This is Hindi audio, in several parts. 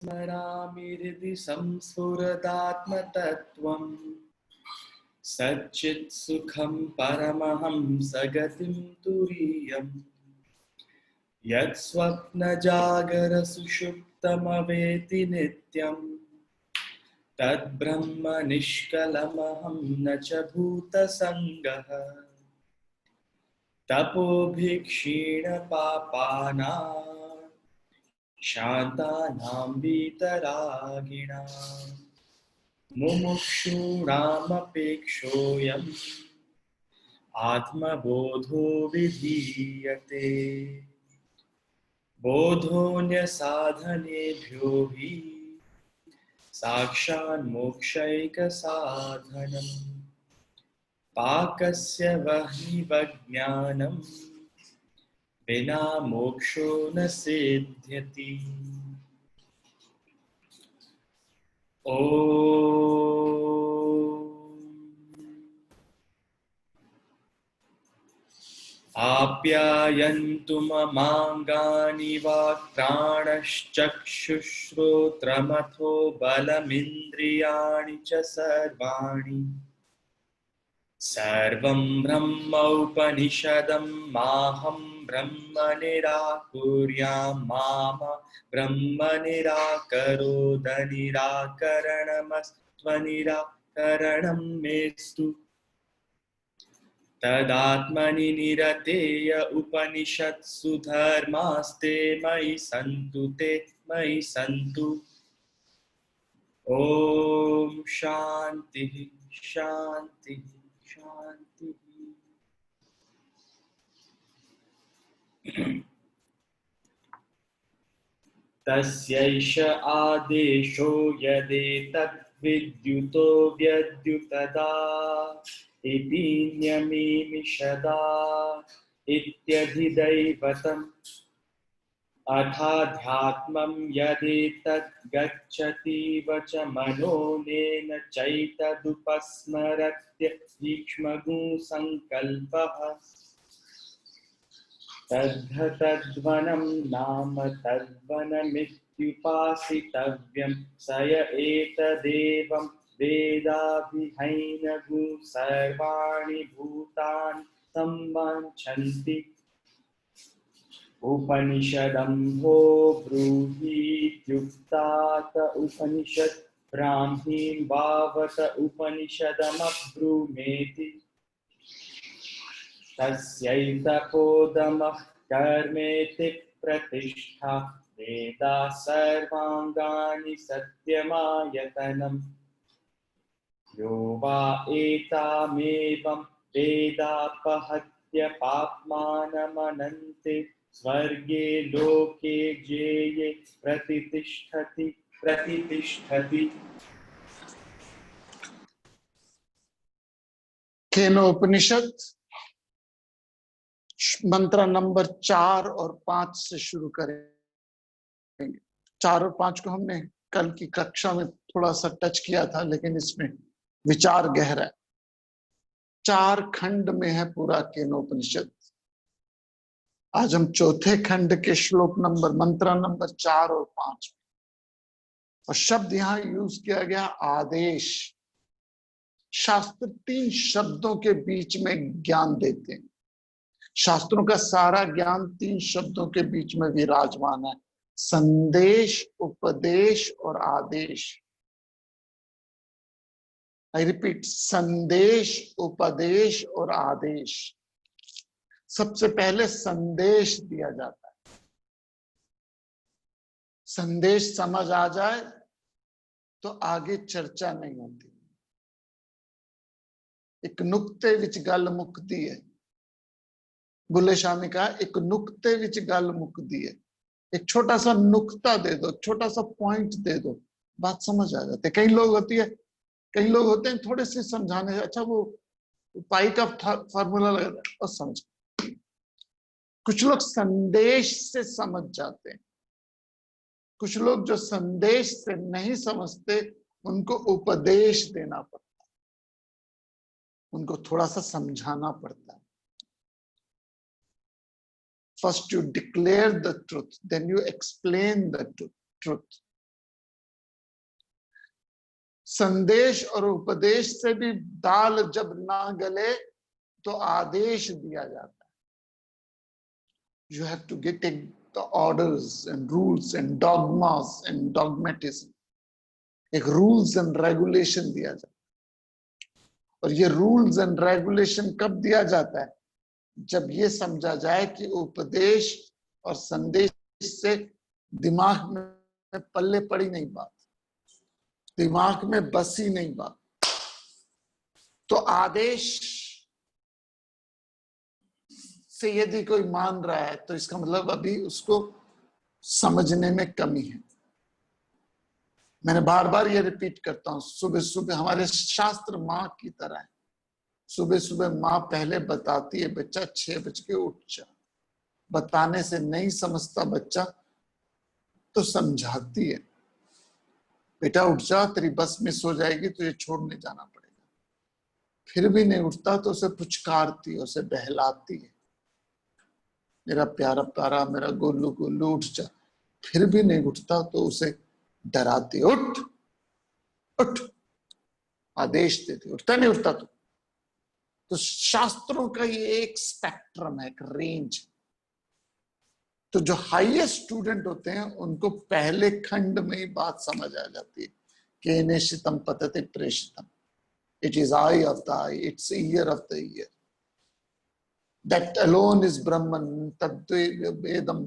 स्मरामि हृदि संस्फुरदात्मतत्त्वम् सच्चित्सुखं परमहंसगतिं तुरीयम् यत्स्वप्नजागरसुषुप्तमवेति नित्यम् तद्ब्रह्म निष्कलमहं न च भूतसङ्गः तपोभिक्षीणपापानां शान्तानां वीतरागिणां मुमुक्षूणामपेक्षोऽयम् आत्मबोधो विधीयते बोधोऽन्यसाधनेभ्यो हि साक्षान्मोक्षैकसाधनम् पाकस्य वह्निवज्ञानं विना मोक्षो न सिद्ध्यति। ॐ आप्यायन्तु ममाङ्गानि वाक्प्राणश्चक्षुश्रोत्रमथो बलमिन्द्रियाणि च सर्वाणि सर्वं ब्रह्मोपनिषदं माहं ब्रह्म निराकुर्यां मा ब्रह्म निराकरोद निराकरणमस्त्वनिराकरणं मेस्तु तदात्मनि निरतेय उपनिषत्सु धर्मास्ते मयि सन्तु ते मयि सन्तु। ॐ शान्तिः शान्तिः शान्तिः। तस्यैष आदेशो यदेतद् विद्युतो व्यद्युतदा इति न्यमीमिषदा इत्यधिदैवतम् अथाध्यात्मं यदेतद् गच्छतीव च मनोनेन चैतदुपस्मरत्य भीक्ष्मगुसङ्कल्पः तद्धतध्वनं नाम तद्वनमित्युपासितव्यं स य एतदेवं वेदाभिहैनगु सर्वाणि भूतानि संवाञ्छन्ति उपनिषदम्भो ब्रूहीत्युक्तात उपनिषत् ब्राह्मीं वावत उपनिषदमब्रूमेति तस्यैतपोदमः कर्मेति प्रतिष्ठा वेदा सर्वाङ्गानि सत्यमायतनम् यो वा एतामेवं वेदापहत्य पाप्मानमनन्ति स्वर्गे लोके जेये प्रतितिष्ठति प्रतितिष्ठति। केनोपनिषद मंत्र नंबर 4 और 5 से शुरू करेंगे। 4 और 5 को हमने कल की कक्षा में थोड़ा सा टच किया था, लेकिन इसमें विचार गहरा है। 4 खंड में है पूरा केनोपनिषद। आज हम चौथे खंड के श्लोक नंबर मंत्र नंबर 4 और 5 और शब्द यहां यूज किया गया आदेश। शास्त्र 3 शब्दों के बीच में ज्ञान देते हैं। शास्त्रों का सारा ज्ञान 3 शब्दों के बीच में विराजमान है: संदेश, उपदेश और आदेश। आई रिपीट, संदेश, उपदेश और आदेश। सबसे पहले संदेश दिया जाता है। संदेश समझ आ जाए तो आगे चर्चा नहीं होती। एक नुक्ते विच गल मुकती है। बुल्ले शाह ने कहा एक नुक्ते विच गल मुकती है। एक छोटा सा नुक्ता दे दो, छोटा सा पॉइंट दे दो, बात समझ आ जाती है। कई लोग होते हैं थोड़े से समझाने से, अच्छा वो पाई का फार्मूला लगा और समझ। कुछ लोग संदेश से समझ जाते हैं। कुछ लोग जो संदेश से नहीं समझते उनको उपदेश देना पड़ता है, उनको थोड़ा सा समझाना पड़ता है। First you declare the truth, then you explain the truth. संदेश और उपदेश से भी दाल जब ना गले तो आदेश दिया जाता है। You have to get the orders and rules and dogmas and dogmatism, एक रूल्स एंड रेगुलेशन दिया जाता है। और ये रूल्स एंड रेगुलेशन कब दिया जाता है? जब ये समझा जाए कि उपदेश और संदेश से दिमाग में पल्ले पड़ी नहीं बात, दिमाग में बसी नहीं बात। तो आदेश से यदि कोई मान रहा है तो इसका मतलब अभी उसको समझने में कमी है। मैंने बार बार ये रिपीट करता हूं, सुबह सुबह हमारे शास्त्र माँ की तरह है। सुबह सुबह माँ पहले बताती है, बच्चा 6 बज के उठ जा। बताने से नहीं समझता बच्चा तो समझाती है, बेटा उठ जा, तेरी बस मिस हो जाएगी, तुझे छोड़ने जाना पड़ेगा। फिर भी नहीं उठता तो उसे पुचकारती है, उसे बहलाती है, मेरा प्यारा प्यारा, मेरा गोलू गोलू उठ जा। फिर भी नहीं उठता तो उसे डराती, उठ उठ, आदेश देती, उठता नहीं उठता तो शास्त्रों का ये एक स्पेक्ट्रम है, एक रेंज। तो जो हाईएस्ट स्टूडेंट होते हैं उनको पहले खंड में ही बात समझ आ जाती है कि निशितम पतते प्रेषितम, it is eye of the eye, it's ear of the ear, that alone is Brahman तद्वेदम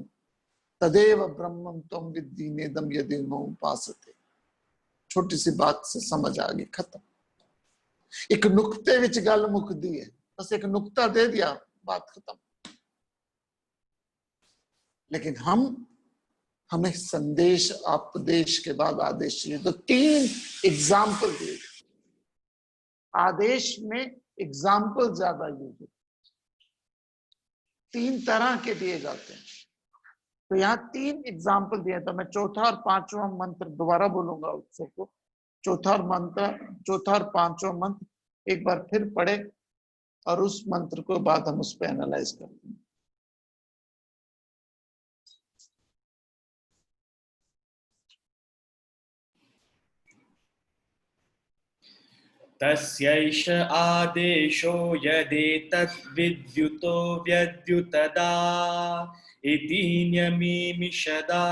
तदेव ब्रह्मम त्वं विद्धि नेदम यदि न उपासते। छोटी सी बात से समझ आ गई, खत्म। एक नुक्ते विच गल मुकदी है, बस एक नुक्ता दे दिया, बात खत्म। लेकिन हमें संदेश उपदेश के बाद आदेश चाहिए। तो 3 एग्जाम्पल दिए, आदेश में एग्जाम्पल ज्यादा यूज होते, 3 तरह के दिए जाते हैं। तो यहाँ 3 एग्जाम्पल दिए। तो मैं चौथा और 5वां मंत्र दोबारा बोलूंगा उत्सव को। चौथा और 5वां मंत्र एक बार फिर पढ़े और उस मंत्र को बाद हम उस पर एनालाइज करते हैं। तस्यैष आदेशो यदेतद् विद्युतो व्यद्युतदा इति न्यमीमिषदा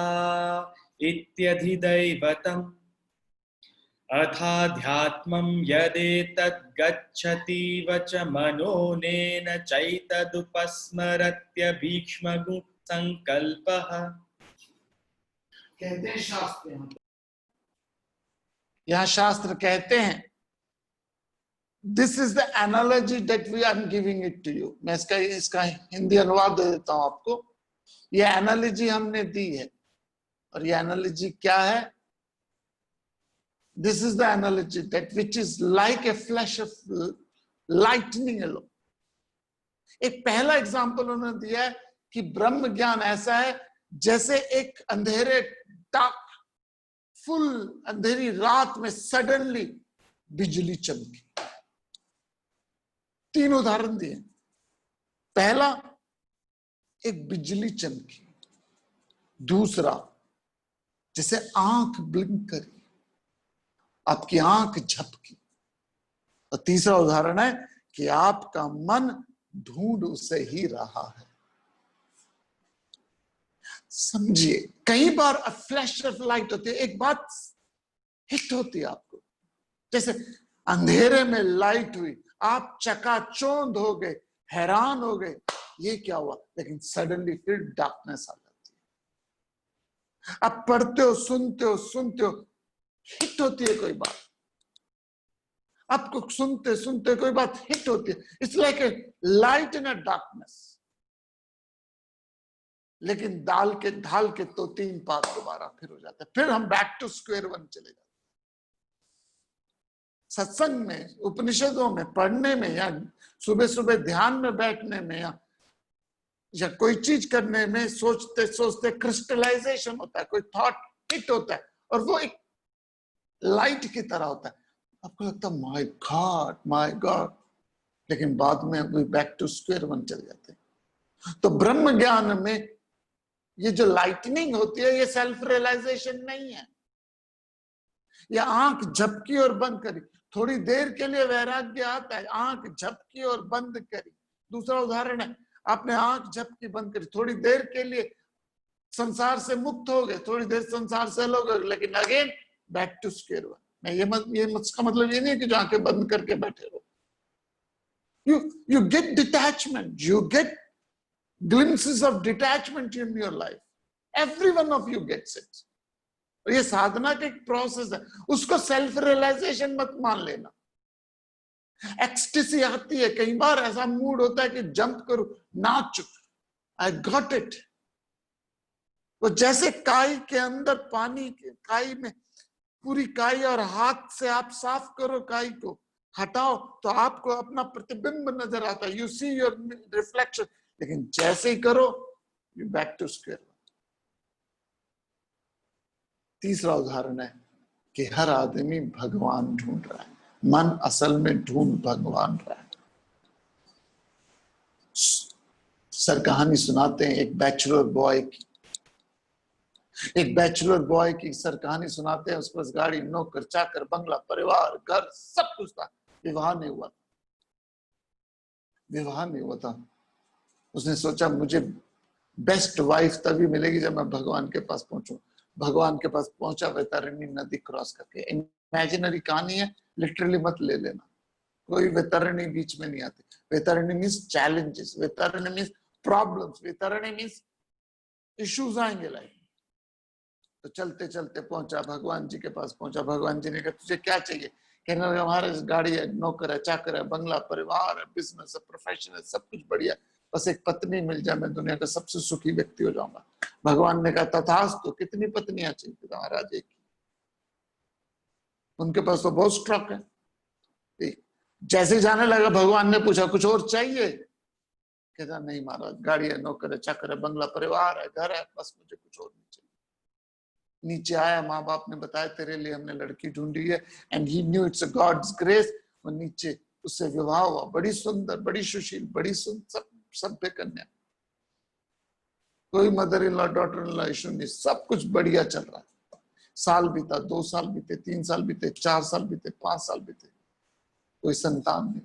इत्यधिदैवतम् अथाध्यात्मं यदेतद् गच्छतीव च मनोनेन चैतदुपस्मरत्यभीक्ष्मगु संकल्पः। कहते हैं शास्त्र, यहाँ शास्त्र कहते हैं, this is the analogy that we are giving it to you. मैं इसका हिंदी अनुवाद दे देता हूं आपको। ये एनालॉजी हमने दी है, और ये एनालॉजी क्या है? This is the analogy that which is like a flash of lightning एलो। एक पहला एग्जाम्पल उन्होंने दिया है कि ब्रह्म ज्ञान ऐसा है जैसे एक अंधेरे डार्क फुल अंधेरी रात में सडनली बिजली चमकी। 3 उदाहरण दिए। पहला, एक बिजली चमकी। दूसरा, जैसे आंख ब्लिंक करी, आपकी आंख झपकी। और तीसरा उदाहरण है कि आपका मन ढूंढ उसे ही रहा है। समझिए, कई बार फ्लैश ऑफ लाइट होती है, एक बात हिट होती है आपको, जैसे अंधेरे में लाइट हुई, आप चकाचौंध हो गए, हैरान हो गए, ये क्या हुआ? लेकिन सडनली फिर डार्कनेस आ जाती है। आप पढ़ते हो, सुनते हो, हिट होती है कोई बात, आपको सुनते सुनते कोई बात हिट होती है। It's like a light in a darkness. लेकिन ढाल के तो 3 पात दोबारा फिर हो जाते हैं, फिर हम बैक टू स्क्वायर 1 चले जाते हैं। सत्संग में, उपनिषदों में पढ़ने में, या सुबह सुबह ध्यान में बैठने में, या कोई चीज करने में, सोचते सोचते क्रिस्टलाइजेशन होता है, कोई थॉट हिट होता है, और वो एक लाइट की तरह होता है। आपको लगता है माय गॉड, लेकिन बाद में वी बैक टू स्क्वायर 1 चले जाते हैं। तो ब्रह्म ज्ञान में ये जो लाइटनिंग होती है, ये सेल्फ रियलाइजेशन नहीं है, या आंख झपकी और बंद करी, थोड़ी देर के लिए वैराग्य आता है, आंख झपकी और बंद करी। दूसरा उदाहरण है, आपने आंख झपकी बंद करी, थोड़ी देर के लिए संसार से मुक्त हो गए, थोड़ी देर संसार से अलग हो गए, लेकिन again back to square one. मैं ये इसका मतलब ये नहीं है कि जो आंखें बंद करके बैठे रहो। You get detachment, you get glimpses of detachment in your life. Every one of you gets it. और ये साधना का एक प्रोसेस है, उसको सेल्फ रियलाइजेशन मत मान लेना। एक्सटेसी आती है, कई बार ऐसा मूड होता है कि जंप करूं, नाचूं, आई गॉट इट। वो जैसे काई के अंदर पानी, काई में पूरी काई, और हाथ से आप साफ करो काई को, हटाओ तो आपको अपना प्रतिबिंब नजर आता है, यू सी योर रिफ्लेक्शन। लेकिन जैसे ही करो, यू बैक टू स्क्वायर। तीसरा उदाहरण है कि हर आदमी भगवान ढूंढ रहा है, मन असल में ढूंढ भगवान रहा है। सर कहानी सुनाते हैं एक बैचलर बॉय की सर कहानी सुनाते हैं। उसके पास गाड़ी, नौकर चाकर, बंगला, परिवार, घर, सब कुछ था। विवाह नहीं हुआ था। उसने सोचा मुझे बेस्ट वाइफ तभी मिलेगी जब मैं भगवान के पास पहुंचूं। भगवान के पास पहुंचा, वैतरणी नदी क्रॉस करके। इमेजिनरी कहानी है, लिटरली मत ले लेना। कोई वैतरणी बीच में नहीं आती। वैतरणी मीन्स चैलेंजेस, वैतरणी मीन्स प्रॉब्लम्स, वैतरणी मीन्स इश्यूज आएंगे लाइफ। तो चलते चलते पहुंचा, भगवान जी के पास पहुंचा। भगवान जी ने कहा तुझे क्या चाहिए? कहने लगा हमारे गाड़ी है, नौकर है, चाकर है, बंगला, परिवार है, बिजनेस है, प्रोफेशन है, सब कुछ बढ़िया, बस एक पत्नी मिल जाए, मैं दुनिया का सबसे सुखी व्यक्ति हो जाऊंगा। भगवान ने कहा तथास्तु। कितनी पत्नियां चाहिए महाराज? एक। उनके पास तो बहुत स्टॉक है। जैसे जाने लगा, भगवान ने पूछा कुछ और चाहिए? कहता नहीं महाराज, गाड़ी है, नौकर है, चाकर है, बंगला, परिवार है, घर है, बस मुझे कुछ और नहीं चाहिए। नीचे आया, माँ बाप ने बताया तेरे लिए हमने लड़की ढूंढी है, and he knew it's a God's grace. और नीचे उससे विवाह हुआ, बड़ी सुंदर, बड़ी सुशील, बड़ी सब सभ्य कन्या। कोई mother in law, daughter in law issue नहीं, सब कुछ बढ़िया चल रहा है। साल बीता, 2 साल बीते, 3 साल बीते, 4 साल बीते, 5 साल बीते, कोई संतान नहीं।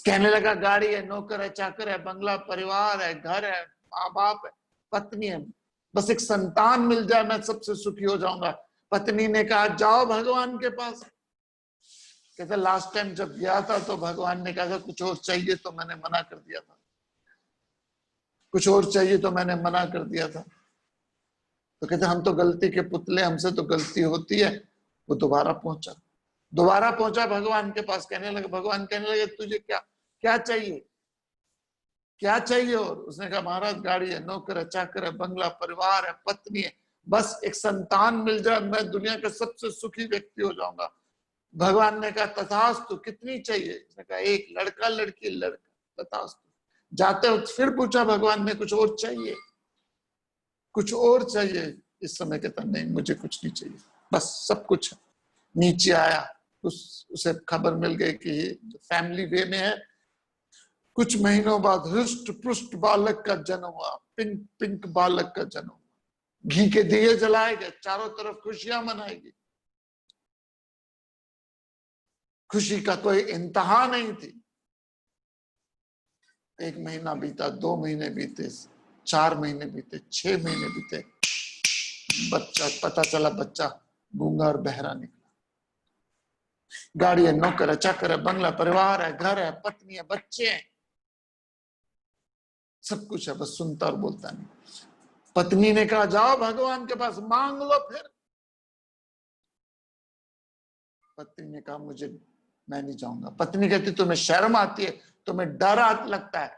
कहने लगा गाड़ी है, नौकर है, चाकर है, बंगला, परिवार है, घर है, माँ बाप है, पत्नी है, बस एक संतान मिल जाए मैं सबसे सुखी हो जाऊंगा। पत्नी ने कहा जाओ भगवान के पास। कहते लास्ट टाइम जब गया था तो भगवान ने कहा था कुछ और चाहिए तो मैंने मना कर दिया था, कुछ और चाहिए तो मैंने मना कर दिया था। तो कहते हम तो गलती के पुतले, हमसे तो गलती होती है। वो दोबारा पहुंचा भगवान के पास। कहने लगे, भगवान कहने लगे तुझे क्या चाहिए, क्या चाहिए? और उसने कहा महाराज गाड़ी है, नौकर है, चाकर है, बंगला, परिवार है, पत्नी है, बस एक संतान मिल जाए, मैं दुनिया का सबसे सुखी व्यक्ति हो जाऊंगा। भगवान ने कहा तथास्तु। कितनी चाहिए? उसने कहा एक, लड़का लड़की लड़का, तथास्तु। जाते वक्त फिर पूछा भगवान ने कुछ और चाहिए, कुछ और चाहिए? इस समय कहता नहीं मुझे कुछ नहीं चाहिए, बस सब कुछ है। नीचे आया, उसे खबर मिल गई कि फैमिली वे में है। कुछ महीनों बाद हृष्ट पुष्ट बालक का जन्म हुआ, पिंक बालक का जन्म। घी के दिए जलाए गए, चारों तरफ खुशियां मनाएगी। खुशी का कोई इंतहा नहीं थी। 1 महीना बीता, 2 महीने बीते, 4 महीने बीते, 6 महीने बीते। बच्चा, पता चला बच्चा गूंगा और बहरा निकला। गाड़ी है, नौकर है, चाकर है, बंगला, परिवार है, घर है, पत्नी है, बच्चे हैं, सब कुछ है, बस सुनता और बोलता नहीं। पत्नी ने कहा जाओ भगवान के पास मांग लो फिर। पत्नी ने कहा मैं नहीं जाऊंगा। पत्नी कहती तुम्हें शर्म आती है, तुम्हें डर लगता है?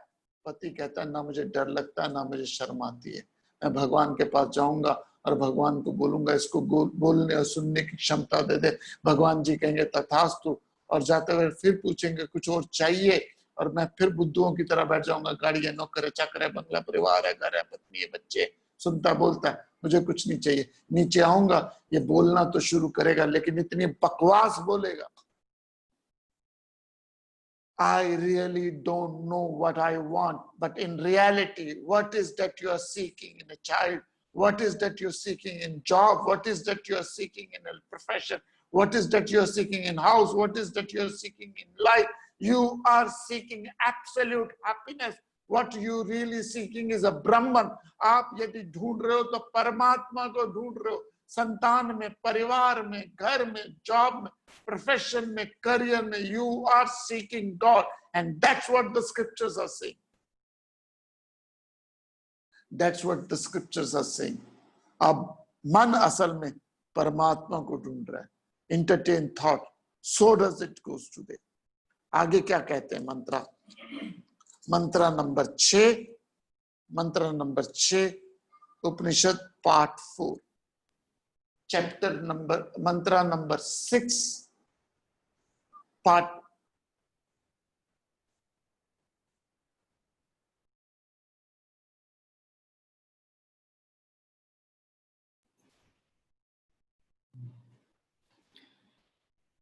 पति कहता है ना मुझे डर लगता है, ना मुझे शर्म आती है। मैं भगवान के पास जाऊंगा और भगवान को बोलूंगा इसको बोलने और सुनने की क्षमता दे दे। भगवान जी कहेंगे तथास्तु, और जाते हुए फिर पूछेंगे कुछ और चाहिए, और मैं फिर बुद्धुओं की तरह बैठ जाऊंगा। गाड़ी है, नौकर है, चाकर है, बंगला, परिवार है, घर है, पत्नी है, बच्चे, सुनता बोलता है, मुझे कुछ नहीं चाहिए। नीचे आऊंगा, ये बोलना तो शुरू करेगा, लेकिन इतनी बकवास बोलेगा, I really don't know what I want, but in reality, what is that you are seeking in a child? What is that you're seeking in job? What is that you're seeking in a profession? What is that you're seeking in house? What is that you're seeking in life? You are seeking absolute happiness. What you really seeking is a Brahman. आप यदि ढूंढ रहे हो तो परमात्मा को ढूंढ रहे हो, संतान में, परिवार में, घर में, जॉब में, प्रोफेशन में, करियर में. You are seeking God, and that's what the scriptures are saying. That's what the scriptures are saying. अब मन असल में परमात्मा को ढूंढ रहा है. Entertain thought. So does it goes today. आगे क्या कहते हैं मंत्र? मंत्र नंबर 6 उपनिषद पार्ट 4 चैप्टर नंबर मंत्र नंबर 6 पार्ट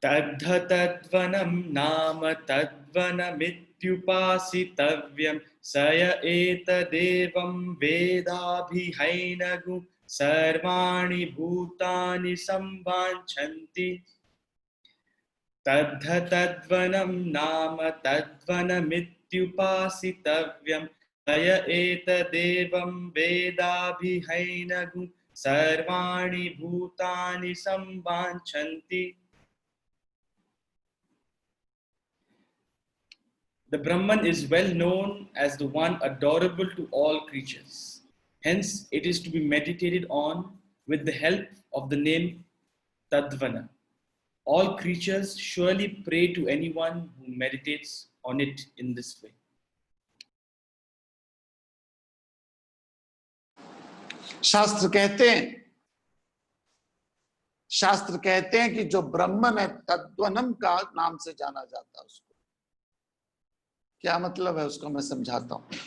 तद्धतद्वनं नाम तद्वनमित्युपासितव्यं स य एतदेवं वेदाभिहैनगु सर्वाणि भूतानि संवाञ्छन्ति. तद्धतद्वनं नाम तद्वनमित्युपासितव्यं स य एतदेवं वेदाभिहैनगु सर्वाणि भूतानि संवाञ्छन्ति. The Brahman is well known as the one adorable to all creatures. Hence, it is to be meditated on with the help of the name Tadvana. All creatures surely pray to anyone who meditates on it in this way. शास्त्र कहते हैं कि जो ब्रह्मन है तद्वनम का नाम से जाना जाता है. उसको क्या मतलब है उसको मैं समझाता हूं.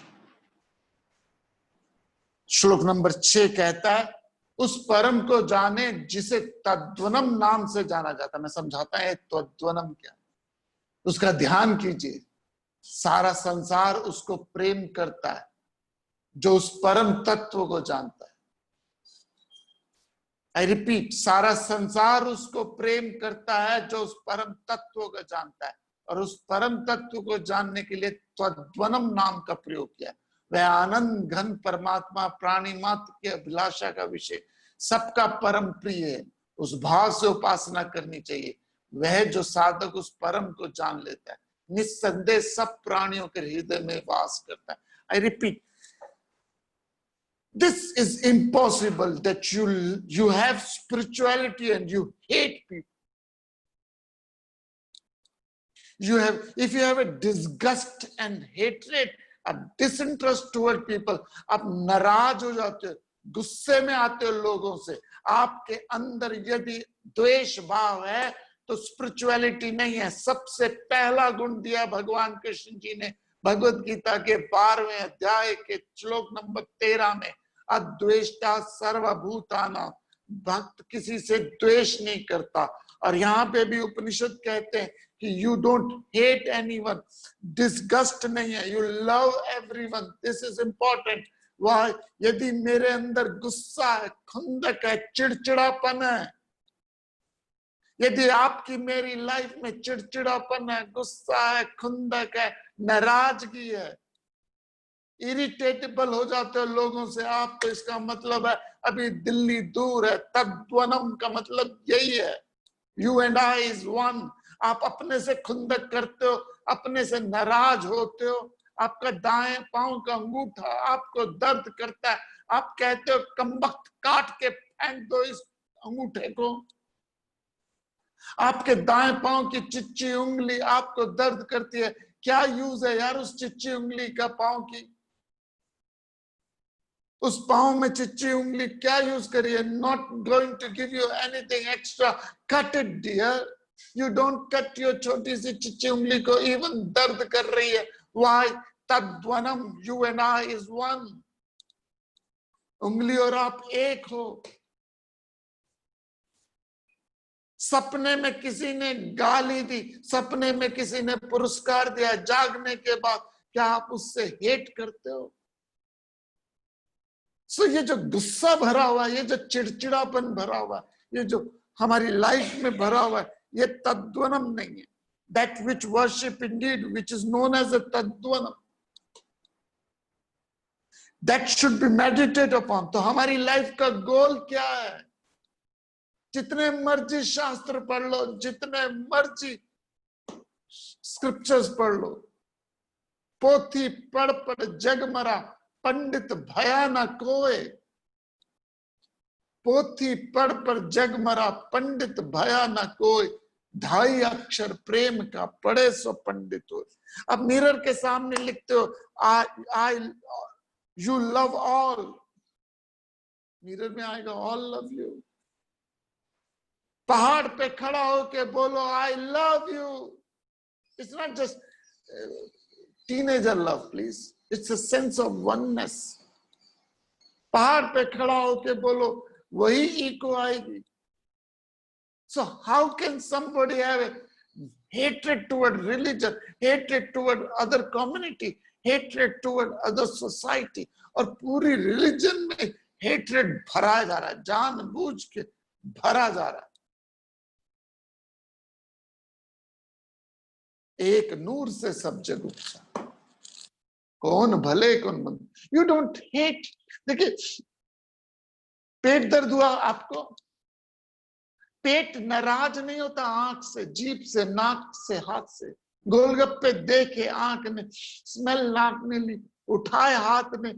श्लोक नंबर 6 कहता है उस परम को जाने जिसे तद्वनम नाम से जाना जाता है. मैं समझाता है तद्वनम क्या, उसका ध्यान कीजिए. सारा संसार उसको प्रेम करता है जो उस परम तत्व को जानता है. आई रिपीट, सारा संसार उसको प्रेम करता है जो उस परम तत्व को जानता है. और उस परम तत्व को जानने के लिए तद्वनम नाम का प्रयोग किया. वह आनंद घन परमात्मा प्राणी मात्र की अभिलाषा का विषय, सबका परम प्रिय है. उस भाव से उपासना करनी चाहिए. वह जो साधक उस परम को जान लेता है निस्संदेह सब प्राणियों के हृदय में वास करता है. I repeat, this is impossible that you have spirituality and you hate people. If you have a disgust and hatred, a disinterest toward people, आप नाराज हो जाते हो, गुस्से में आते हो लोगों से, आपके अंदर यदि द्वेष भाव है तो स्पिरिचुअलिटी नहीं है. सबसे पहला गुण दिया भगवान कृष्ण जी ने भगवद गीता के 12वें अध्याय के श्लोक नंबर 13 में, अद्वेष्टा सर्वभूतानां. भक्त किसी से द्वेष नहीं करता. और यहाँ पे भी उपनिषद कहते हैं कि you don't hate anyone, disgust नहीं है, you love everyone. This is important. Why? यदि मेरे अंदर गुस्सा है, खुंदक है, चिड़चिड़ापन है, यदि आपकी मेरी लाइफ में चिड़चिड़ापन है, गुस्सा है, खुंदक है, नाराजगी है, इरिटेटेबल हो जाते हो लोगों से आप, तो इसका मतलब है अभी दिल्ली दूर है. तद्वनम का मतलब यही है. You and I is one. आप अपने से खुंदक करते हो, अपने से नाराज होते हो. आपका दाएं पांव का अंगूठा आपको दर्द करता है, आप कहते हो कमबख्त काट के फेंक दो इस अंगूठे को. आपके दाएं पांव की चिच्ची उंगली आपको दर्द करती है. क्या यूज है यार उस चिच्ची उंगली का पांव की? उस पांव में चिच्ची उंगली क्या यूज करिए? Not going to give you anything extra. Cut it dear. You don't cut your छोटी सी चिच्ची उंगली को, इवन दर्द कर रही है. व्हाई? तद्वनम, you and I is one. उंगली और आप एक हो. सपने में किसी ने गाली दी, सपने में किसी ने पुरस्कार दिया, जागने के बाद क्या आप उससे हेट करते हो? सो ये जो गुस्सा भरा हुआ है, ये जो चिड़चिड़ापन भरा हुआ है, ये जो हमारी लाइफ में भरा हुआ है, ये तद्वनम नहीं है. That which worship indeed, which is known as a तद्वनम, that should be meditated upon. तो हमारी लाइफ का गोल क्या है? जितने मर्जी शास्त्र पढ़ लो, जितने मर्जी स्क्रिप्चर्स पढ़ लो, पोथी पढ़ पढ़ जग मरा, पंडित भया न कोय. पोथी पढ़ पढ़ जग मरा, पंडित भया न कोय. 2.5 अक्षर प्रेम का पढ़े सो पंडित हो. अब मिरर के सामने लिखते हो आई यू लव ऑल, मिरर में आएगा ऑल लव यू. पहाड़ पे खड़ा होके बोलो आई love you. It's not just teenager love, please. It's a sense of oneness. पहाड़ पे खड़ा होके बोलो, वही इको आएगी. So how can somebody have a hatred toward religion, hatred toward other community, hatred toward other society, और पूरी religion में hatred भरा जा रहा है, जानबूझ के भरा जा रहा है. एक नूर से सब जग उपजा, कौन भले कौन मंद. You don't hate. देखिए, पेट दर्द हुआ आपको, पेट नाराज नहीं होता आंख से, जीभ से, नाक से, हाथ से. गोलगप्पे देखे आंख ने, स्मेल नाक ने ली, उठाए हाथ ने,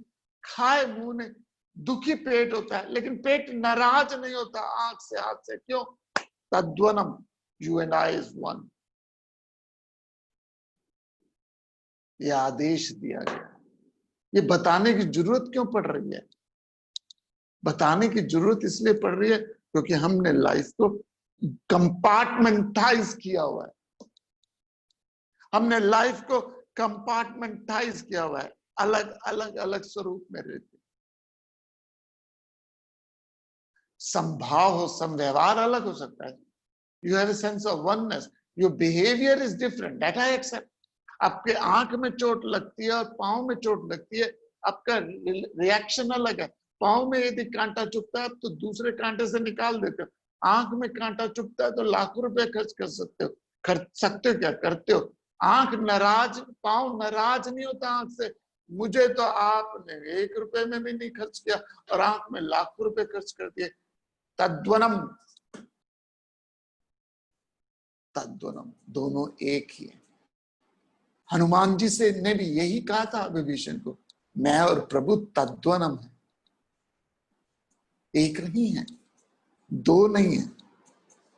खाए मुंह ने, दुखी पेट होता है. लेकिन पेट नाराज नहीं होता आंख से, हाथ से. क्यों? तद्वनम, you and I is one. यह आदेश दिया गया. ये बताने की जरूरत क्यों पड़ रही है? बताने की जरूरत इसलिए पड़ रही है क्योंकि हमने लाइफ को कंपार्टमेंटाइज किया हुआ है. हमने लाइफ को कंपार्टमेंटाइज किया हुआ है. अलग अलग अलग स्वरूप में रहते. संभाव हो, संव्यवहार अलग हो सकता है. You have a sense of oneness. Your behaviour is different, that I accept. आपके आंख में चोट लगती है और पांव में चोट लगती है, आपका रिएक्शन अलग है. पांव में यदि कांटा चुभता है तो दूसरे कांटे से निकाल देते हो. आंख में कांटा चुभता है तो लाखों रुपए खर्च कर सकते हो. खर्च सकते हो, क्या करते हो? आंख नाराज, पांव नाराज नहीं होता आंख से. मुझे तो आपने 1 रुपए में भी नहीं खर्च किया और आंख में लाखों रुपए खर्च कर दिए. तद्वनम, तद्वनम, दोनों एक ही है. हनुमान जी से ने भी यही कहा था विभीषण को, मैं और प्रभु तद्वनम है, एक नहीं है, दो नहीं है.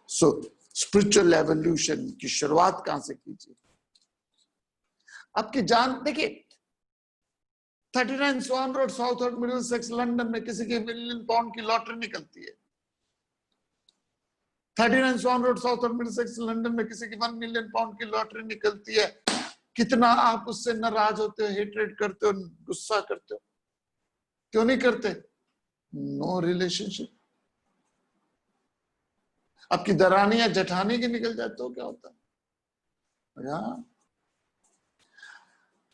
सो स्पिरिचुअल एवोल्यूशन की शुरुआत कहां से कीजिए? आपकी जान देखिए, 39 स्वान रोड, साउथ और मिडिलसेक्स, लंदन में किसी की £1 मिलियन की लॉटरी निकलती है. 39 स्वान रोड, साउथ और मिडिलसेक्स, लंदन में किसी की £1 मिलियन की लॉटरी निकलती है. कितना आप उससे नाराज होते हो, हेट्रेड करते हो, गुस्सा करते हो? क्यों नहीं करते? No relationship. आपकी दरानी या जेठानी की निकल जाए तो क्या होता है?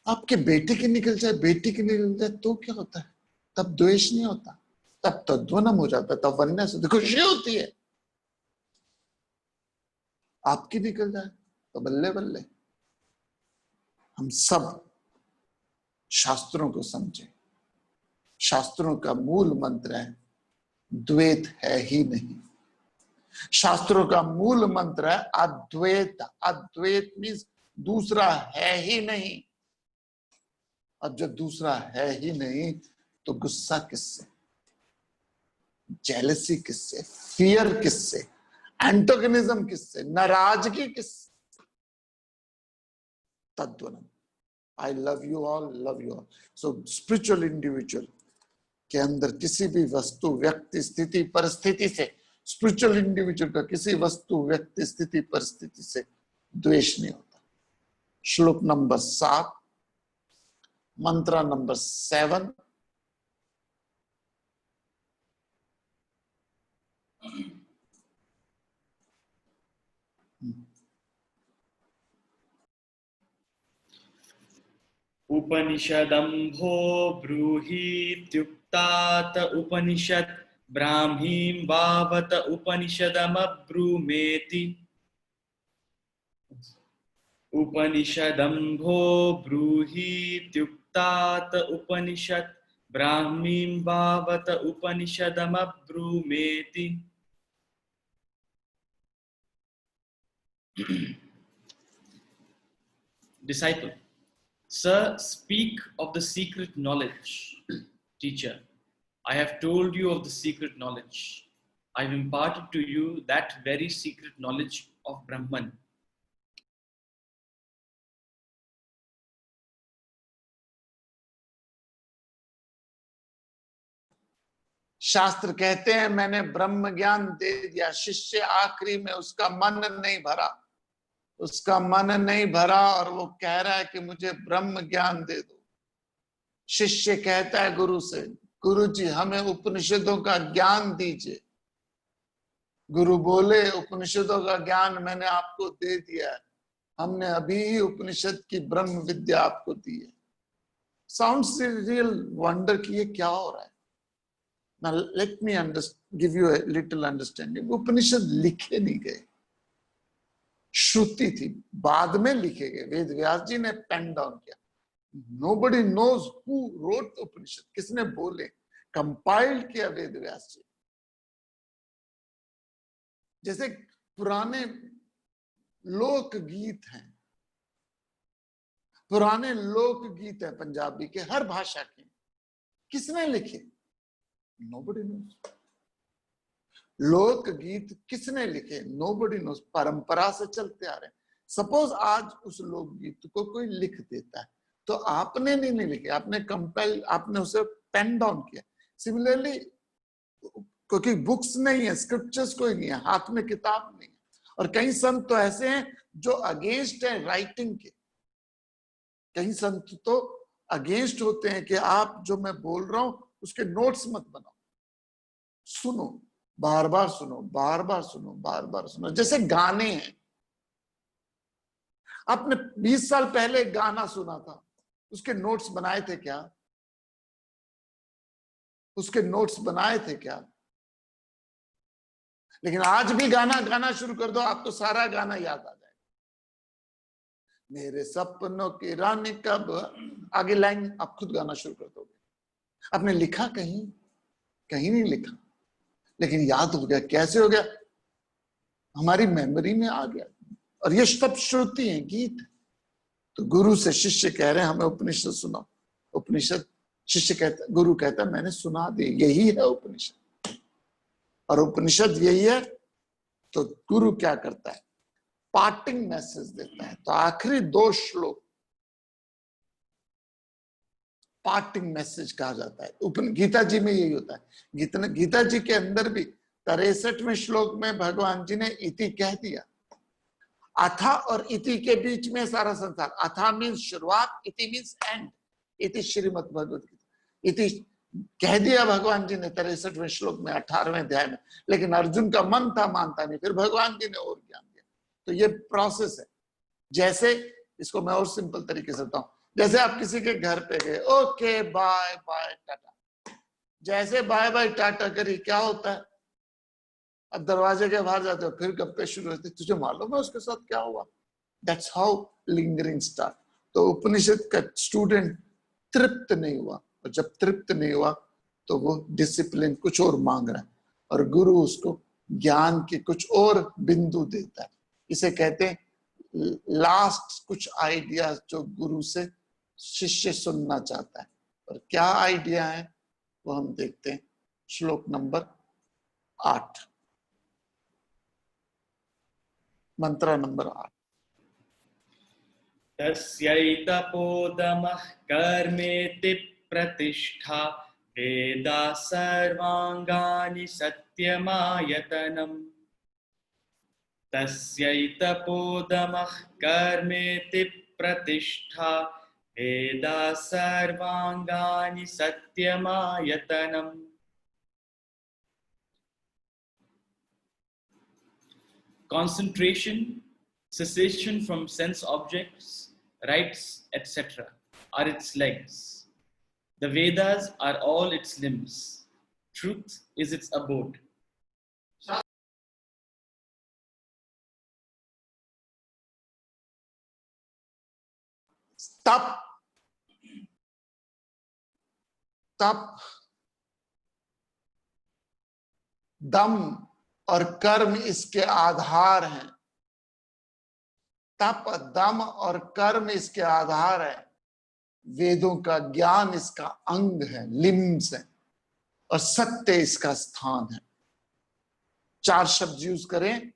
आपके बेटे की निकल जाए, बेटी की निकल जाए तो क्या होता है? तब द्वेष नहीं होता, तब तद्वनम हो जाता है, तब वननेस होती, खुशी होती है. आपकी निकल जाए तो बल्ले बल्ले. हम सब शास्त्रों को समझे. शास्त्रों का मूल मंत्र है द्वैत है ही नहीं. शास्त्रों का मूल मंत्र है अद्वैत. अद्वैत मीन्स दूसरा है ही नहीं. अब जब दूसरा है ही नहीं तो गुस्सा किससे, जेलसी किससे, फियर किससे, एंटोगनिज्म किससे, नाराजगी किससे? तद्वनम. I love you all, love you all. So spiritual individual के अंदर किसी भी वस्तु, व्यक्ति, स्थिति, परिस्थिति से, स्पिरिचुअल इंडिविजुअल का किसी वस्तु, व्यक्ति, स्थिति, परिस्थिति से द्वेष नहीं होता. श्लोक नंबर 7, मंत्र नंबर 7. उपनिषदम्भो ब्रूहीत्युक्तात उपनिषत् ब्राह्मीं वावत उपनिषदमब्रूमेति उपनिषदम्भो ब्रूहीत्युक्तात उपनिषत् ब्राह्मीं वावत उपनिषदमब्रूमेति. Disciple: Sir, speak of the secret knowledge. Teacher: I have told you of the secret knowledge. I have imparted to you that very secret knowledge of Brahman. शास्त्र कहते हैं मैंने ब्रह्म ज्ञान दे दिया, शिष्य आखिरी में उसका मन नहीं भरा, उसका मन नहीं भरा और वो कह रहा है कि मुझे ब्रह्म ज्ञान दे दो। शिष्य कहता है गुरु से, गुरु जी हमें उपनिषदों का ज्ञान दीजिए। गुरु बोले उपनिषदों का ज्ञान मैंने आपको दे दिया है, हमने अभी ही उपनिषद की ब्रह्म विद्या आपको दी है। साउंड्स रियल वंडर कि ये क्या हो रहा है। Now let me give you a little understanding. उपनिषद लिखे नहीं गए, श्रुति थी, बाद में लिखे गए, वेद व्यास जी ने पेन डाउन किया। Nobody knows who wrote the उपनिषद, किसने बोले, कंपाइल्ड किया वेद व्यास जी। जैसे पुराने लोकगीत हैं, पुराने लोकगीत है पंजाबी के, हर भाषा के, किसने लिखे? Nobody knows. लोकगीत किसने लिखे? Nobody knows. परंपरा से चलते आ रहे हैं। सपोज आज उस लोकगीत को कोई लिख देता है तो आपने नहीं लिखे, आपने कंपेल, आपने उसे पेन डाउन किया। सिमिलरली क्योंकि बुक्स नहीं है, स्क्रिप्चर्स कोई नहीं है, हाथ में किताब नहीं है, और कई संत तो ऐसे हैं जो अगेंस्ट है राइटिंग के। कई संत तो अगेंस्ट होते हैं कि आप जो मैं बोल रहा हूं उसके नोट्स मत बनाओ, सुनो, बार बार सुनो, बार बार सुनो, बार बार सुनो। जैसे गाने हैं, आपने 20 साल पहले गाना सुना था, उसके नोट्स बनाए थे क्या? उसके नोट्स बनाए थे क्या? लेकिन आज भी गाना गाना शुरू कर दो, आपको सारा गाना याद आ जाएगा। मेरे सपनों की रानी कब, आगे लाइन आप खुद गाना शुरू कर दोगे। आपने लिखा कहीं? कहीं नहीं लिखा, लेकिन याद हो गया। कैसे हो गया? हमारी मेमोरी में आ गया। और ये सब श्रुति है, गीत। तो गुरु से शिष्य कह रहे हैं हमें उपनिषद सुनाओ। उपनिषद, शिष्य कहता, गुरु कहता है मैंने सुना दी, यही है उपनिषद, और उपनिषद यही है। तो गुरु क्या करता है? पार्टिंग मैसेज देता है। तो आखिरी 2 श्लोक पार्टिंग मैसेज कहा जाता है। गीता जी में यही होता है। गीता जी के अंदर भी 63वें श्लोक में भगवान जी ने इति कह दिया। अथा और इति के बीच में सारा संसार। अथा मीन्स शुरुआत, इति मीन्स एंड। इति श्रीमद् भगवद गीता, इति कह दिया भगवान जी ने 63वें श्लोक में, 18वें अध्याय में। लेकिन अर्जुन का मन था, मानता नहीं, फिर भगवान जी ने और ज्ञान दिया। तो ये प्रोसेस है। जैसे इसको मैं और सिंपल तरीके से बताऊं, जैसे आप किसी के घर पे गए, ओके बाय बाय टाटा, जैसे बाय बाय टाटा करी, क्या होता है? अब दरवाजे के बाहर जाते हो, फिर गप्पे शुरू होते, तुझे मालूम है उसके साथ क्या हुआ? That's how lingering start. तो उपनिषद का स्टूडेंट तृप्त नहीं हुआ, और जब तृप्त नहीं हुआ तो वो डिसिप्लिन कुछ और मांग रहा है, और गुरु उसको ज्ञान के कुछ और बिंदु देता है। इसे कहते हैं लास्ट कुछ आइडियाज जो गुरु से शिष्य सुनना चाहता है। और क्या आइडिया है वो हम देखते हैं। श्लोक नंबर 8, मंत्र नंबर 8। तस्यैतपोदमः कर्मेति प्रतिष्ठा वेदा सर्वांगानि सत्यमायतनम्। तस्यैतपोदमः कर्मेति प्रतिष्ठा वेदा सर्वांगानि सत्यमायतनम्। Concentration, cessation from sense objects, rites, etc. are its legs. The Vedas are all its limbs. Truth is its abode. तप तप दम और कर्म इसके आधार हैं। तप दम और कर्म इसके आधार है। वेदों का ज्ञान इसका अंग है, लिम्स है, और सत्य इसका स्थान है। 4 शब्द यूज करें।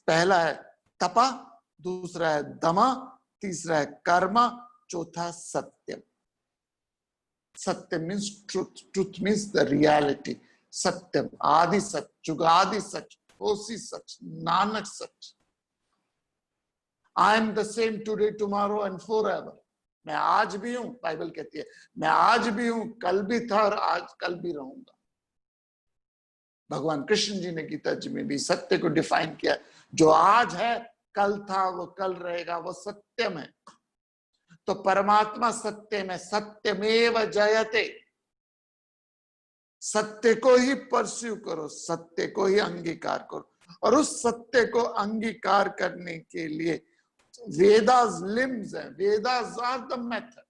पहला है तपा, दूसरा है दमा, तीसरा है कर्मा, चौथा सत्यम। सत्य means truth, truth means the reality. सत्यम आदि सच, जुगादि सच, होसी सच, नानक सच। I am the same today tomorrow and forever. मैं आज भी हूं, बाइबल कहती है, मैं आज भी हूं, कल भी था और आज कल भी रहूंगा। भगवान कृष्ण जी ने गीता जी में भी सत्य को डिफाइन किया। जो आज है, कल था, वो कल रहेगा, वो सत्यम है। तो परमात्मा सत्य में, सत्यमेव जयते। सत्य को ही परस्यू करो, सत्य को ही अंगीकार करो। और उस सत्य को अंगीकार करने के लिए वेदास लिम्स है, वेदास आर द मेथड।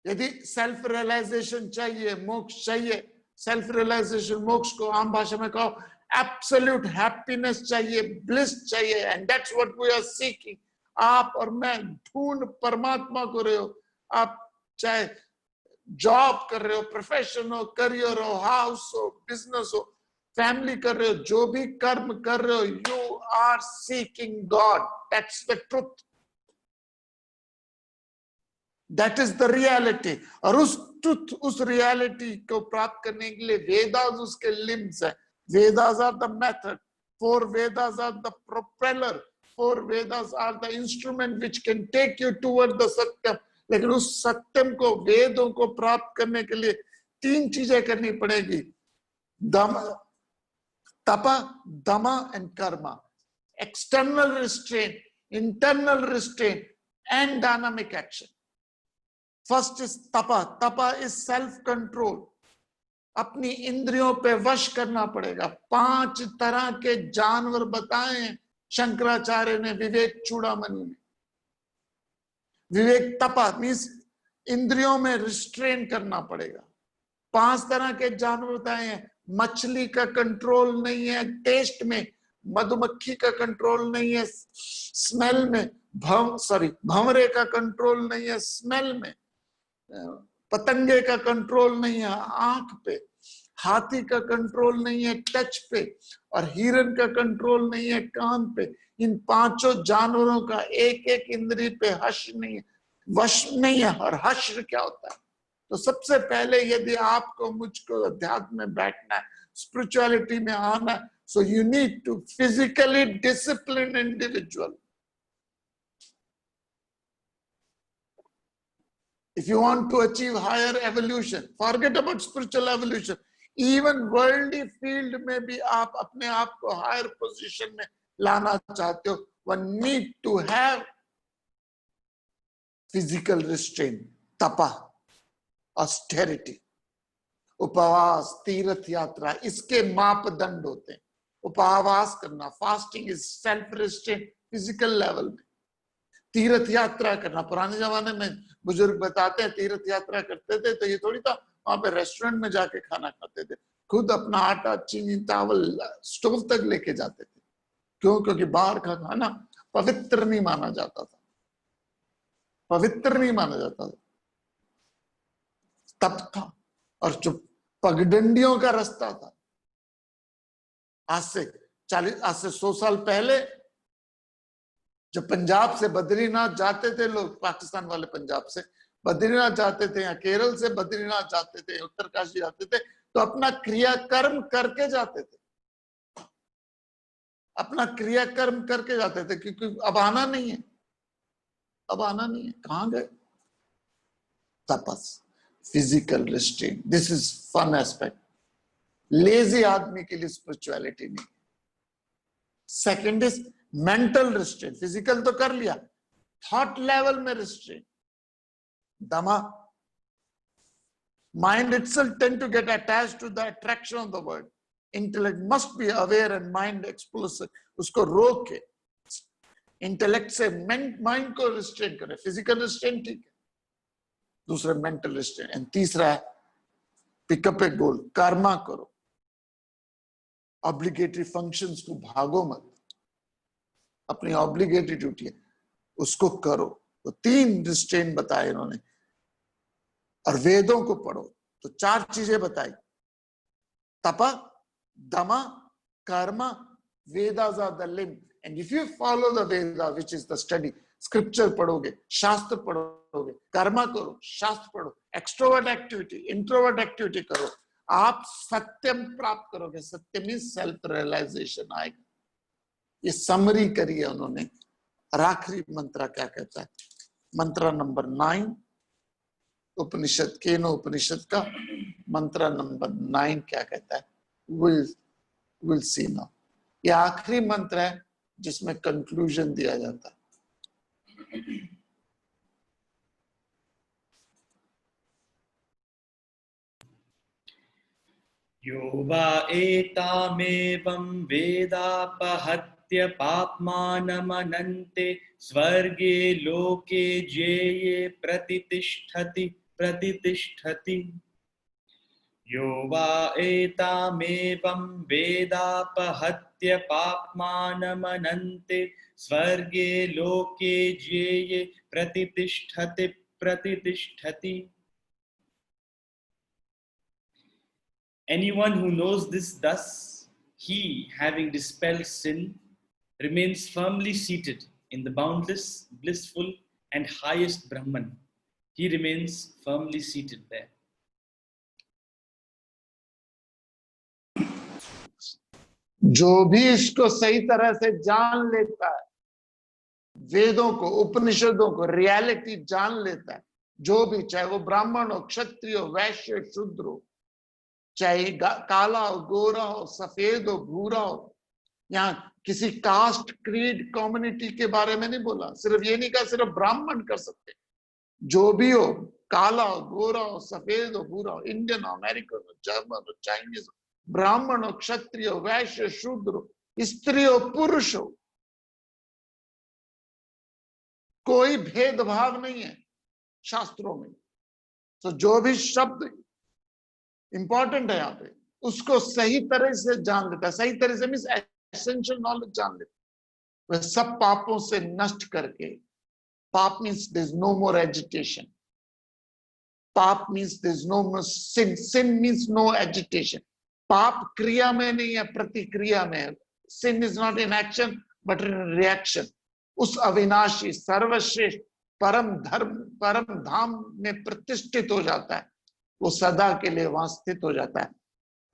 यदि सेल्फ रियलाइजेशन चाहिए, मोक्ष चाहिए, सेल्फ रियलाइजेशन, मोक्ष को आम भाषा में कहो एब्सोल्यूट हैप्पीनेस चाहिए, ब्लिस चाहिए, and that's what we are seeking. आप और मैं ढूंढ परमात्मा को रहे हो। आप चाहे जॉब कर रहे हो, प्रोफेशन हो, करियर हो, हाउस हो, बिजनेस हो, फैमिली कर रहे हो, जो भी कर्म कर रहे हो, you are seeking God. That's the truth, that is the reality. और उस ट्रुथ, उस रियलिटी को प्राप्त करने के लिए वेदास उसके लिम्स है। Vedas are the method, 4 Vedas are the propeller, 4 Vedas are the instrument which can take you toward the सत्यम। लेकिन उस सत्यम को, वेदों को प्राप्त करने के लिए 3 चीजें करनी पड़ेगी। दम, तपा, दमा and Karma. External restraint, internal restraint and dynamic action. First is तपा। तपा इज सेल्फ कंट्रोल। अपनी इंद्रियों पे वश करना पड़ेगा। 5 तरह के जानवर बताए हैं शंकराचार्य ने विवेक चूड़ामणि में। विवेक तपा मीन्स इंद्रियों में रिस्ट्रेन करना पड़ेगा। 5 तरह के जानवर बताए हैं। मछली का कंट्रोल नहीं है टेस्ट में, मधुमक्खी का कंट्रोल नहीं है स्मेल में, भंवरे का कंट्रोल नहीं है स्मेल में, पतंगे का कंट्रोल नहीं है आंख पे, हाथी का कंट्रोल नहीं है टच पे, और हिरन का कंट्रोल नहीं है कान पे। इन 5 जानवरों का एक एक इंद्री पे हश नहीं है, वश नहीं है। और हश क्या होता है? तो सबसे पहले यदि आपको मुझको अध्यात्म में बैठना है, स्पिरिचुअलिटी में आना है, so you need to physically discipline individual. If you want to achieve higher evolution, forget about spiritual evolution. Even worldly field में भी आप अपने आप को higher position में लाना चाहते हो, one need to have physical restraint, तपा, austerity, उपवास, तीर्थ यात्रा, इसके मापदंड होते हैं। उपवास करना, fasting is self restraint physical level में। तीर्थ यात्रा करना, पुराने जमाने में बुजुर्ग बताते हैं तीर्थ यात्रा करते थे तो ये थोड़ी था वहां पे रेस्टोरेंट में जाके खाना खाते थे, खुद अपना आटा, चीनी, चावल स्टोव तक लेके जाते थे। क्यों? क्योंकि बाहर का खाना पवित्र नहीं माना जाता था, पवित्र नहीं माना जाता था, तप था। और जो पगडंडियों का रास्ता था, आज से 100 साल पहले जो पंजाब से बद्रीनाथ जाते थे लोग, पाकिस्तान वाले पंजाब से बद्रीनाथ जाते थे या केरल से बद्रीनाथ जाते थे, उत्तरकाशी जाते थे, तो अपना क्रियाकर्म करके जाते थे, अपना क्रियाकर्म करके जाते थे, क्योंकि अब आना नहीं है, अब आना नहीं है। कहां गए? तपस, physical restraint, this is fun aspect. Lazy आदमी के लिए स्पिरिचुअलिटी नहीं। Second is mental restraint. Physical तो कर लिया, थॉट लेवल में रिस्ट्रेन, दमा, mind itself tend to get attached to the attraction of the word. Intellect must be aware and mind explosive. उसको रोक के इंटेलेक्ट से माइंड को रिस्ट्रेन करे. फिजिकल रिस्ट्रेन ठीक है, दूसरा मेंटल रिस्ट्रेन, एंड तीसरा है पिकअप ए गोल, कर्मा करो, ऑब्लिगेटरी फंक्शंस को भागो मत, अपनी ऑब्लिगेटरी ड्यूटी है उसको करो. तो 3 रिस्ट्रेन बताए इन्होंने. और वेदों को पढ़ो तो 4 चीजें बताई, तपा, दमा, karma. Vedas are the limb, and if you follow the Veda which is the study, scripture पढ़ोगे, शास्त्र पढ़ोगे, कर्मा करो, शास्त्र पढ़ो, एक्सट्रोवर्ट एक्टिविटी, इंट्रोवर्ट एक्टिविटी करो, आप सत्यम प्राप्त करोगे. सत्य मीन्स सेल्फ रियलाइजेशन आएगा. ये समरी करी है उन्होंने. और आखिरी मंत्र क्या कहता है, मंत्र नंबर 9 उपनिषद, केनो उपनिषद का मंत्र नंबर 9 क्या कहता है, विल सी नाउ. ये आखिरी मंत्र है जिसमें कंक्लूजन दिया जाता है. यो वा एतामेवं वेदापहत्य पाप्मानमनन्ते स्वर्गे लोके जेये प्रतितिष्ठति प्रतितिष्ठति. यो वा एतामेवं वेदापहत्य पाप्मानमनन्ते स्वर्गे लोके जेये प्रतितिष्ठति प्रतितिष्ठति. Anyone who knows this thus, he, having dispelled sin, remains firmly seated in the boundless, blissful, and highest Brahman. He remains firmly seated there. जो भी इसको सही तरह से जान लेता है, वेदों को, उपनिषदों को, रियलिटी जान लेता है, जो भी, चाहे वो ब्राह्मण हो, क्षत्रिय हो, वैश्य, शूद्र हो, चाहे काला हो, गोरा हो, सफेद हो, भूरा हो. यहाँ किसी कास्ट, क्रीड, कम्युनिटी के बारे में नहीं बोला. सिर्फ ये नहीं कहा सिर्फ ब्राह्मण कर सकते. जो भी हो, काला हो, गोरा हो, सफेद हो, भूरा हो, इंडियन हो, अमेरिकन हो, जर्मन हो, चाइनीज हो, ब्राह्मण हो, क्षत्रिय हो, वैश्य, शूद्र हो, स्त्री हो, पुरुष हो, कोई भेदभाव नहीं है शास्त्रों में. तो जो भी शब्द इंपॉर्टेंट है यहाँ पे, उसको सही तरह से जान लेता है. सही तरह से मीन्स एसेंशियल नॉलेज जान लेता है. वह सब पापों से नष्ट करके, पाप means there is no more agitation, पाप means there is no more sin, sin means no agitation. पाप क्रिया में नहीं है, प्रतिक्रिया में है. Sin is not in action but in reaction. उस अविनाशी, सर्वश्रेष्ठ, परम धर्म, परम धाम में प्रतिष्ठित हो जाता है. वो सदा के लिए वहां स्थित हो जाता है.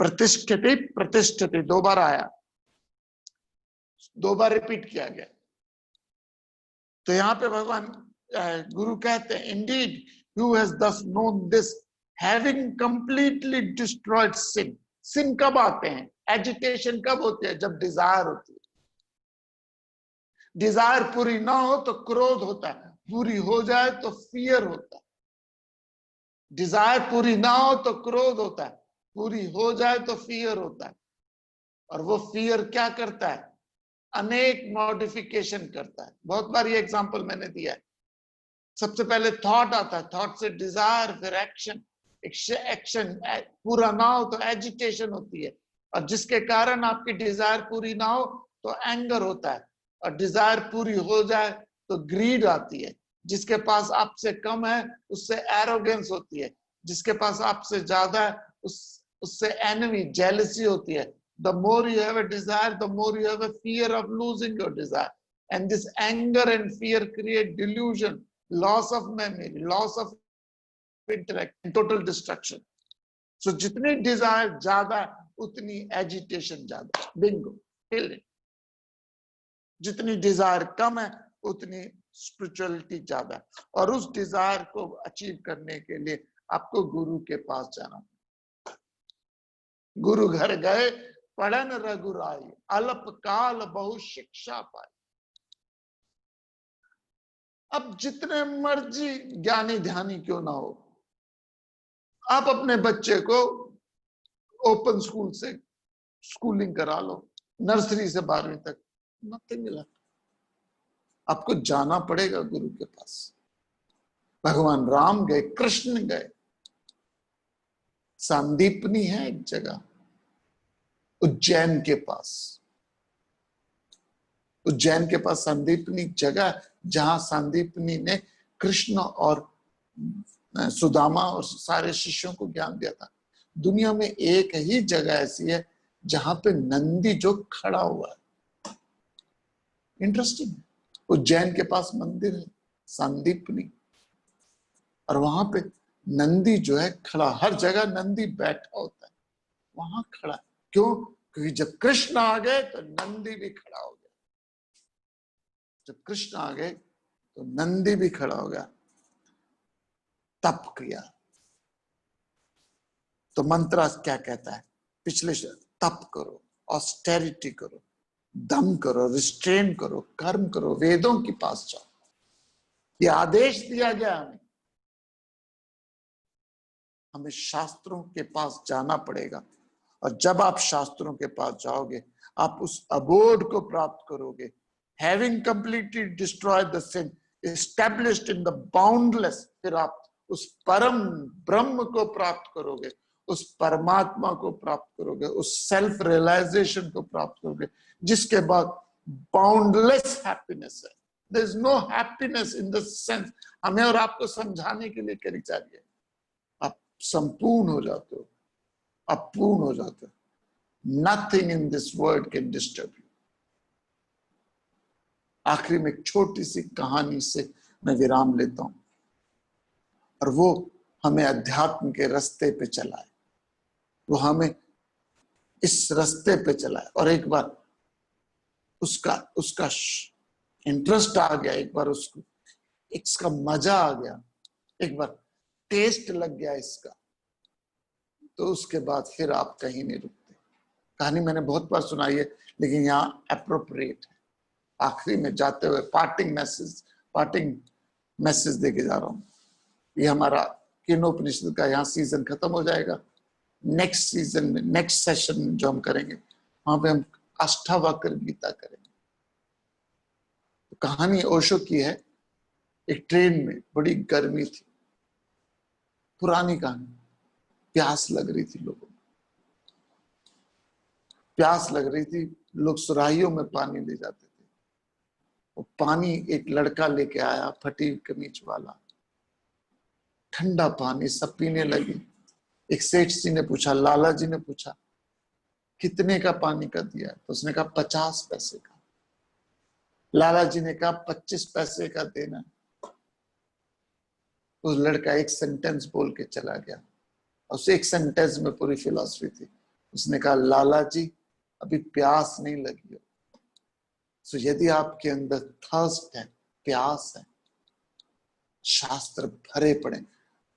प्रतिष्ठिति, प्रतिष्ठिति 2 बार आया, 2 बार रिपीट किया गया. तो यहाँ पे भगवान गुरु कहते हैं, indeed you has thus known this, having completely destroyed sin. Sin कब आते हैं, एजिटेशन कब होती है, जब डिजायर होती है. डिजायर पूरी ना हो तो क्रोध होता है, पूरी हो जाए तो फियर होता है. डिजायर पूरी ना हो तो क्रोध होता है, पूरी हो जाए तो फियर होता है. और वो फियर क्या करता है, अनेक मॉडिफिकेशन करता है. बहुत बार ये एग्जांपल मैंने दिया है. सबसे पहले थॉट आता है, थॉट से डिजायर, फिर एक्शन. एक्शन पूरा ना हो तो एजिटेशन होती है, और जिसके कारण आपकी डिजायर पूरी ना हो तो एंगर होता है, और डिजायर पूरी हो जाए तो ग्रीड आती है. जिसके पास आपसे कम है उससे एरोगेंस होती है, जिसके पास आपसे ज्यादा है उससे एनवी, जेलसी होती है. The more you have a desire, the more you have a fear of losing your desire. And this anger and fear create delusion, loss of memory, loss of intellect, and total destruction. So जितनी desire ज्यादा उतनी agitation ज्यादा. Bingo. जितनी desire कम है उतनी स्पिरिचुअलिटी ज्यादा है. और उस डिजायर को अचीव करने के लिए आपको गुरु के पास जाना. गुरु घर गए, पढ़न रघुराई, अल्प काल बहु शिक्षा पाई. अब जितने मर्जी ज्ञानी ध्यानी क्यों ना हो, आप अपने बच्चे को ओपन स्कूल से स्कूलिंग करा लो, नर्सरी से 12वीं तक, नथिंग मिला। आपको जाना पड़ेगा गुरु के पास। भगवान राम गए, कृष्ण गए। सांदीपनी है एक जगह उज्जैन के पास, उज्जैन के पास संदीपनी जगह, जहां संदीपनी ने कृष्ण और सुदामा और सारे शिष्यों को ज्ञान दिया था। दुनिया में एक ही जगह ऐसी है जहां पे नंदी जो खड़ा हुआ है। इंटरेस्टिंग। उज्जैन के पास मंदिर है संदीपनी, और वहां पे नंदी जो है खड़ा, हर जगह नंदी बैठा होता है, वहां खड़ा। क्यों? क्योंकि जब कृष्ण आ गए तो नंदी भी खड़ा हो गया। जब कृष्ण आ गए तो नंदी भी खड़ा हो गया। तप किया। तो मंत्र क्या कहता है? पिछले तप करो, ऑस्टेरिटी करो, दम करो, रिस्ट्रेन करो, कर्म करो, वेदों के पास जाओ। ये आदेश दिया गया हमें। हमें शास्त्रों के पास जाना पड़ेगा, और जब आप शास्त्रों के पास जाओगे आप उस अबोध को प्राप्त करोगे। Having completely destroyed the sin, established in the boundless. फिर आप उस परम ब्रह्म को प्राप्त करोगे, उस परमात्मा को प्राप्त करोगे, उस सेल्फ रियलाइजेशन को प्राप्त करोगे, जिसके बाद बाउंडलेस हैप्पीनेस है। There is no happiness in the sense, हमें और आपको समझाने के लिए करी जा रही है। आप संपूर्ण हो जाते हो, आप पूर्ण हो जाते हो। Nothing in this world can disturb you. आखिरी में एक छोटी सी कहानी से मैं विराम लेता हूं, और वो हमें अध्यात्म के रास्ते पे चलाए, वो हमें इस रास्ते पे चलाए। और एक बार उसका उसका इंटरेस्ट आ गया, एक बार उसको इसका मजा आ गया, एक बार टेस्ट लग गया इसका, तो उसके बाद फिर आप कहीं नहीं रुकते। कहानी मैंने बहुत बार सुनाई है, लेकिन यहाँ अप्रोप्रिएट है। आखिरी में जाते हुए पार्टिंग मैसेज देके जा रहा हूँ। ये हमारा केनोपनिषद का यहाँ सीजन खत्म हो जाएगा। नेक्स्ट सीजन में, नेक्स्ट सेशन में जो हम करेंगे, वहां पे हम अष्टावक्र गीता करेंगे। तो कहानी ओशो की है। एक ट्रेन में बड़ी गर्मी थी, पुरानी कहानी। प्यास लग रही थी लोगों को, प्यास लग रही थी। लोग सुराहियों में पानी ले जाते थे। वो पानी एक लड़का लेके आया, फटी कमीज वाला, ठंडा पानी, सब पीने लगे। एक सेठ जी ने पूछा, लाला जी ने पूछा, कितने का पानी का दिया? तो उसने कहा 50 पैसे का। लाला जी ने कहा 25 पैसे का देना। उस लड़का एक सेंटेंस बोल के चला गया। उस एक सेंटेंस में पूरी फिलॉसफी थी। उसने कहा, लाला जी अभी प्यास नहीं लगी हो। सो यदि आपके अंदर थर्स्ट है, प्यास है, शास्त्र भरे पड़े,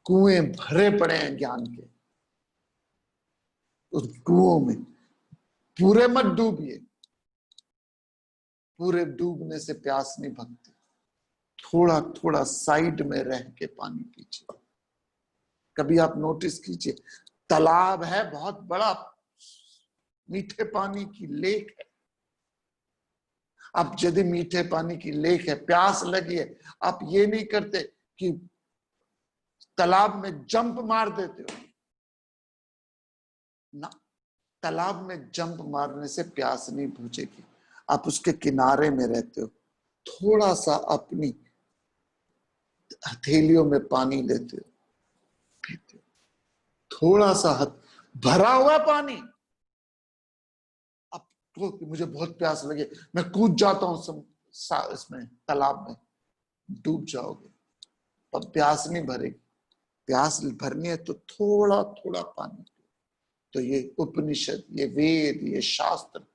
कुएं भरे पड़े हैं ज्ञान के, उस कुओं में पूरे मत डूबिए। पूरे डूबने से प्यास नहीं भगती। थोड़ा थोड़ा साइड में रह के पानी पीजिए। कभी आप नोटिस कीजिए, तालाब है बहुत बड़ा, मीठे पानी की लेक है। आप यदि मीठे पानी की लेक है, प्यास लगी है, आप ये नहीं करते कि तालाब में जंप मार देते हो ना। तालाब में जंप मारने से प्यास नहीं बुझेगी। आप उसके किनारे में रहते हो, थोड़ा सा अपनी हथेलियों में पानी लेते हो, पीते हो, थोड़ा सा भरा हुआ पानी। अब तो मुझे बहुत प्यास लगे, मैं कूद जाता हूं इसमें, तालाब में, डूब जाओगे। अब प्यास नहीं भरेगी। प्यास भरनी है तो थोड़ा थोड़ा पानी। तो ये उपनिषद, ये वेद, ये शास्त्र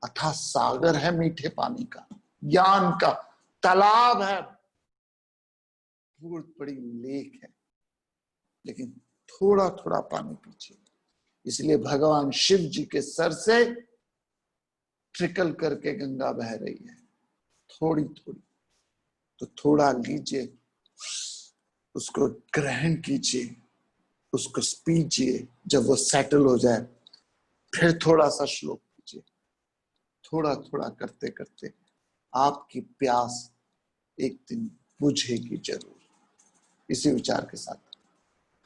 अथाह सागर है मीठे पानी का, ज्ञान का तालाब है, बहुत बड़ी लेक है, लेकिन थोड़ा थोड़ा पानी पीछे। इसलिए भगवान शिव जी के सर से ट्रिकल करके गंगा बह रही है, थोड़ी थोड़ी। तो थोड़ा लीजिए, उसको ग्रहण कीजिए, उसको पीजिए। जब वो सेटल हो जाए फिर थोड़ा सा श्लोक कीजिए। थोड़ा थोड़ा करते करते आपकी प्यास एक दिन बुझेगी जरूर। इसी विचार के साथ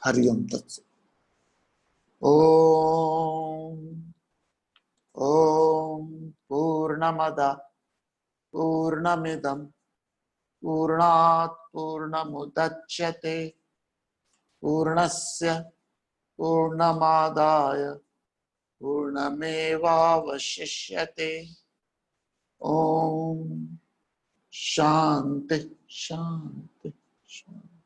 हरिओम तत्सत। ओम ओम पूर्णमदा पूर्णमिदं पूर्णात् पूर्णमुदच्यते पूर्णस्य पूर्णमादाय पूर्णमेवावशिष्यते। ओम शांति शांति शांति।